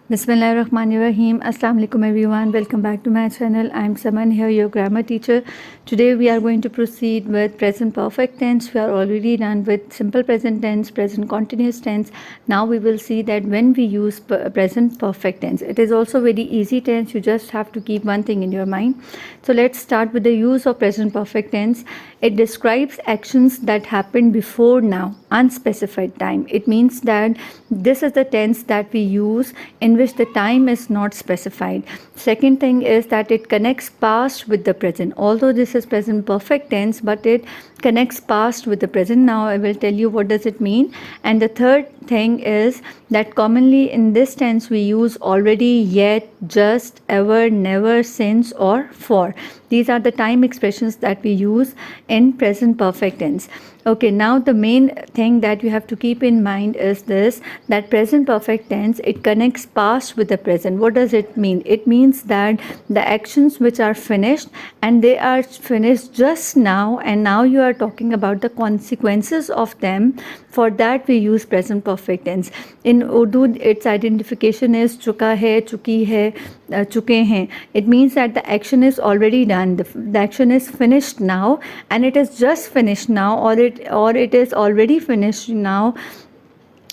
Bismillahirrahmanirrahim. Assalamu alaikum everyone. Welcome back to my channel. I'm Saman here, your grammar teacher. Today we are going to proceed with present perfect tense. We are already done with simple present tense, present continuous tense. Now we will see that when we use present perfect tense, it is also very easy tense. You just have to keep one thing in your mind. So let's start with the use of present perfect tense. It describes actions that happen before now, unspecified time. It means that this is the tense that we use in which the time is not specified. Second thing is that it connects past with the present. Although this is present perfect tense, but it connects past with the present. Now I will tell you what does it mean. And the third thing is that commonly in this tense we use already, yet, just, ever, never, since, or for. These are the time expressions that we use in present perfect tense. Okay, now the main thing that you have to keep in mind is this, that present perfect tense, it connects past with the present. What does it mean? It means that the actions which are finished and they are finished just now, and now you are talking about the consequences of them. For that we use present perfect tense. In Urdu its identification is chuka hai, chuki hai, chuke hain. It means that the action is already done. The action is finished now, and it is just finished now, or it is already finished now.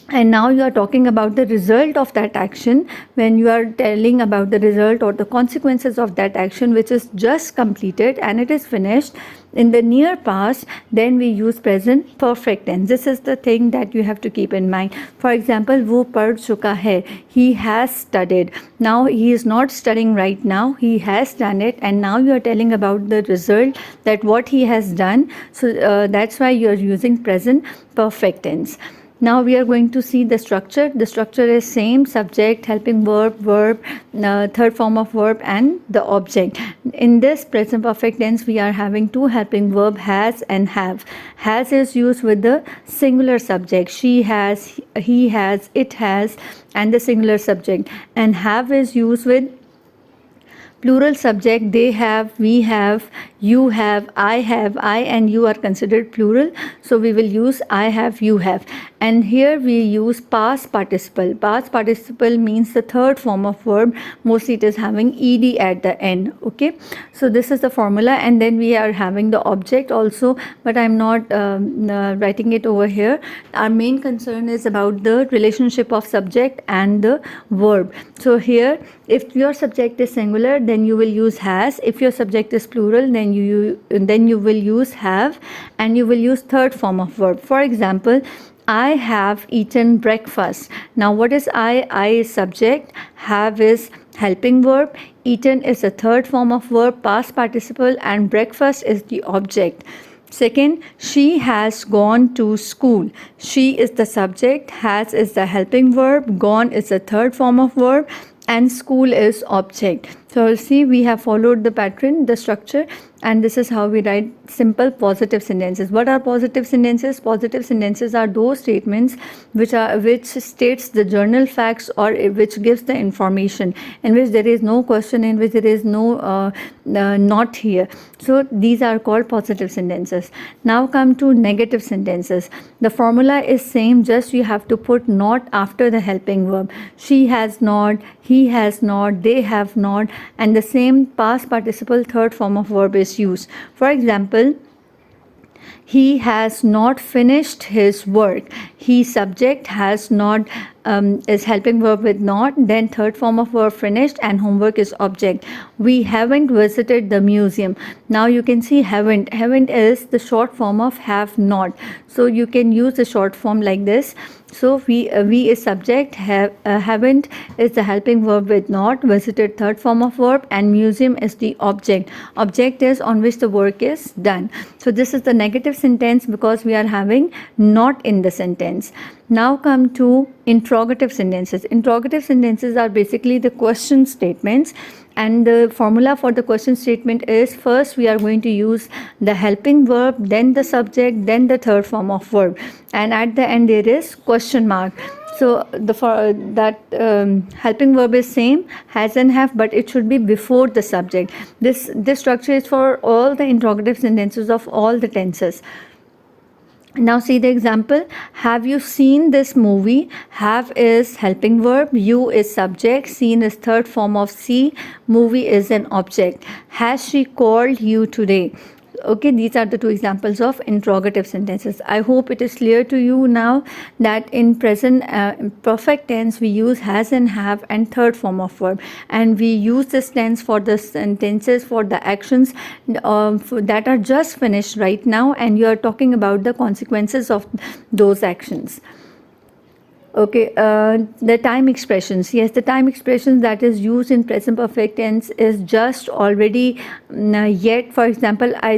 And now you are talking about the result of that action. When you are telling about the result or the consequences of that action which is just completed and it is finished in the near past, then we use present perfect tense. This is the thing that you have to keep in mind. For example, wo pad chuka hai, he has studied. Now he is not studying right now, he has done it, and now you are telling about the result, that what he has done. So that's why you are using present perfect tense. Now we are going to see the structure. The structure is same: subject, helping verb, third form of verb, and the object. In this present perfect tense, we are having two helping verb, has and have. Has is used with the singular subject. She has, he has, it has, and the singular subject. And have is used with plural subject. They have, we have, you have, I and you are considered plural, so we will use I have, you have. And here we use past participle. Past participle means the third form of verb. Mostly it is having ed at the end. Okay, so this is the formula, and then we are having the object also, but I'm not writing it over here. Our main concern is about the relationship of subject and the verb. So here, if your subject is singular, then you will use has. If your subject is plural, then you will use have, and you will use third form of verb. For example, I have eaten breakfast. Now what is I? I is subject, have is helping verb, eaten is the third form of verb, past participle, and breakfast is the object. Second, she has gone to school. She is the subject, has is the helping verb, gone is the third form of verb, and school is object. So see, we have followed the pattern, the structure, and this is how we write simple positive sentences. What are positive sentences? Positive sentences are those statements which states the journal facts, or which gives the information, in which there is no question, in which there is no not here. So these are called positive sentences. Now come to negative sentences. The formula is same, just you have to put not after the helping verb. She has not, he has not, they have not, and the same past participle third form of verb is used. For example, he has not finished his work. He subject, has not is helping verb with not, then third form of verb finished, and homework is object. We haven't visited the museum. Now you can see haven't is the short form of have not, so you can use the short form like this. So we is subject, haven't is the helping verb with not, visited third form of verb, and museum is the object. Object is on which the work is done. So this is the negative sentence because we are having not in the sentence. Now come to interrogative sentences. Interrogative sentences are basically the question statements, and the formula for the question statement is, first we are going to use the helping verb, then the subject, then the third form of verb, and at the end there is question mark. So helping verb is same, has and have, but it should be before the subject. This structure is for all the interrogative sentences of all the tenses. Now see the example. Have you seen this movie? Have is helping verb, you is subject, seen is third form of see, movie is an object. Has she called you today? Okay, these are the two examples of interrogative sentences. I hope it is clear to you now that in present perfect tense we use has and have and third form of verb, and we use this tense for the sentences, for the actions that are just finished right now, and you are talking about the consequences of those actions. Okay, the time expressions. Yes, the time expressions that is used in present perfect tense is just, already, yet. For example, I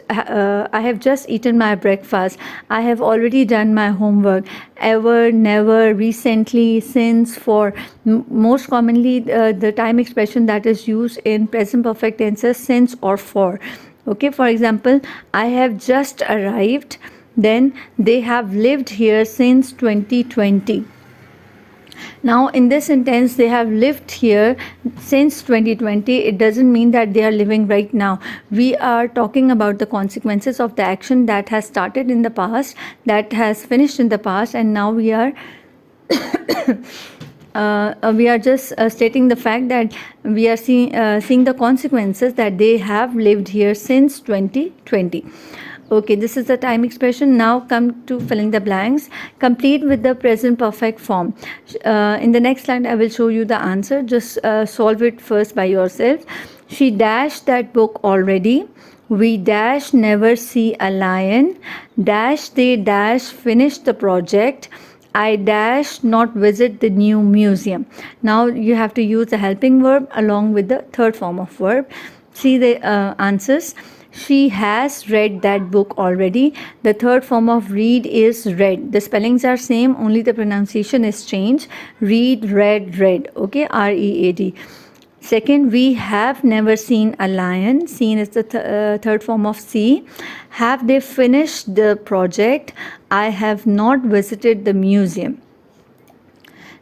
have just eaten my breakfast. I have already done my homework. Ever, never, recently, since, for. Most commonly, the time expression that is used in present perfect tense is since or for. Okay, for example, I have just arrived. Then they have lived here since 2020. Now in this sentence, they have lived here since 2020. It doesn't mean that they are living right now. We are talking about the consequences of the action that has started in the past, that has finished in the past, and now we are just stating the fact that we are seeing the consequences that they have lived here since 2020. Okay, this is the time expression. Now come to filling the blanks. Complete with the present perfect form. In the next line, I will show you the answer. Just solve it first by yourself. She dashed that book already. We dash never see a lion. Dash they dash finish the project. I dash not visit the new museum. Now you have to use the helping verb along with the third form of verb. See the answers. She has read that book already. The third form of read is read. The spellings are same, only the pronunciation is changed. Read, read, read. Okay, R-E-A-D. Second, we have never seen a lion. Seen is the third form of see. Have they finished the project? I have not visited the museum.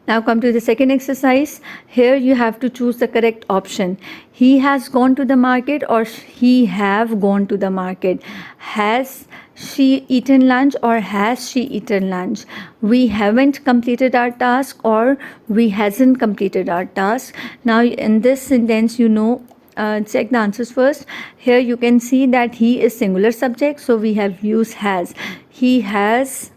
Now come to the second exercise. Here you have to choose the correct option. He has gone to the market or he have gone to the market. Has she eaten lunch or has she eaten lunch? We haven't completed our task or we hasn't completed our task. Now in this sentence, check the answers first. Here you can see that he is singular subject, so we have used has. He has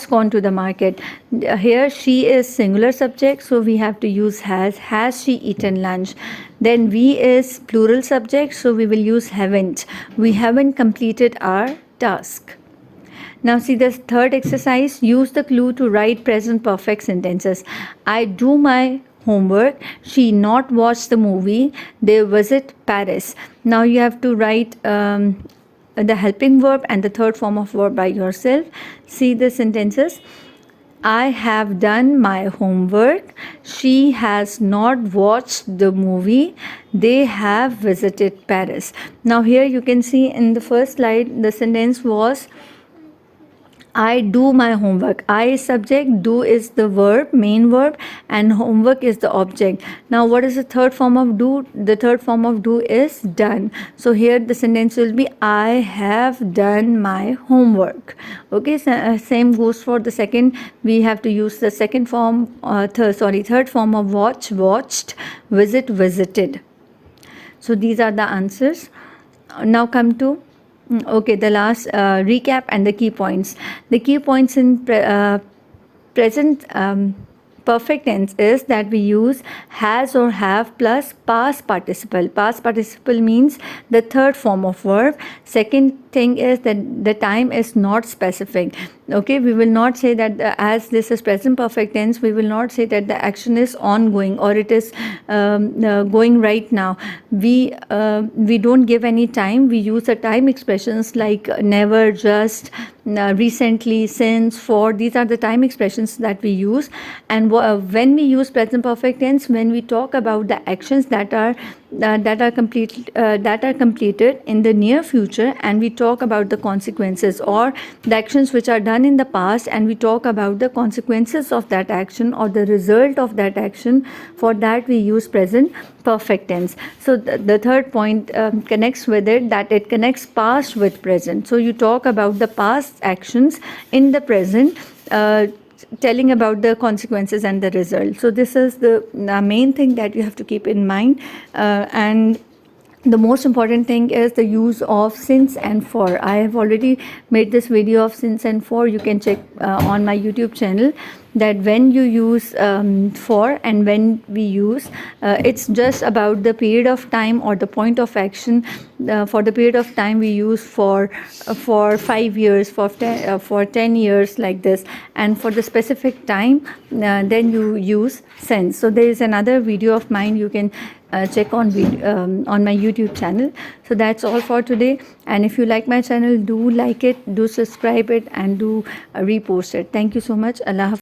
gone to the market. Here she is singular subject, so we have to use has. Has she eaten lunch? Then we is plural subject, so we will use haven't. We haven't completed our task. Now see the third exercise. Use the clue to write present perfect sentences. I do my homework. She not watch the movie. They visit Paris. Now you have to write the helping verb and the third form of verb by yourself. See the sentences. I have done my homework. She has not watched the movie. They have visited Paris. Now here you can see in the first slide the sentence was I do my homework. I is subject, do is the verb, main verb, and homework is the object. Now what is the third form of do? The third form of do is done. So here the sentence will be I have done my homework. Okay, so, same goes for the second. We have to use the second form, third form of watch, watched, visit, visited. So these are the answers. Now come to the last recap and the key points. The key points in present perfect tense is that we use has or have plus past participle. Past participle means the third form of verb. Second thing is that the time is not specific. Okay, we will not say that as this is present perfect tense, we will not say that the action is ongoing or it is going right now. We don't give any time. We use the time expressions like never, just, recently, since, for. These are the time expressions that we use. And when we use present perfect tense, when we talk about the actions that are that are completed in the near future, and we talk about the consequences, or the actions which are done in the past, and we talk about the consequences of that action or the result of that action. For that we use present perfect tense. So the third point connects with it, that it connects past with present. So you talk about the past actions in the present, telling about the consequences and the result. So this is the main thing that you have to keep in mind. And the most important thing is the use of since and for. I have already made this video of since and for. You can check on my YouTube channel, that when you use for and when we use, it's just about the period of time or the point of action. For the period of time we use for 5 years, for 10 years, like this. And for the specific time, then you use since. So there is another video of mine, you can check on my YouTube channel. So that's all for today, and if you like my channel, do like it, do subscribe it, and do repost it. Thank you so much. Allah Hafiz.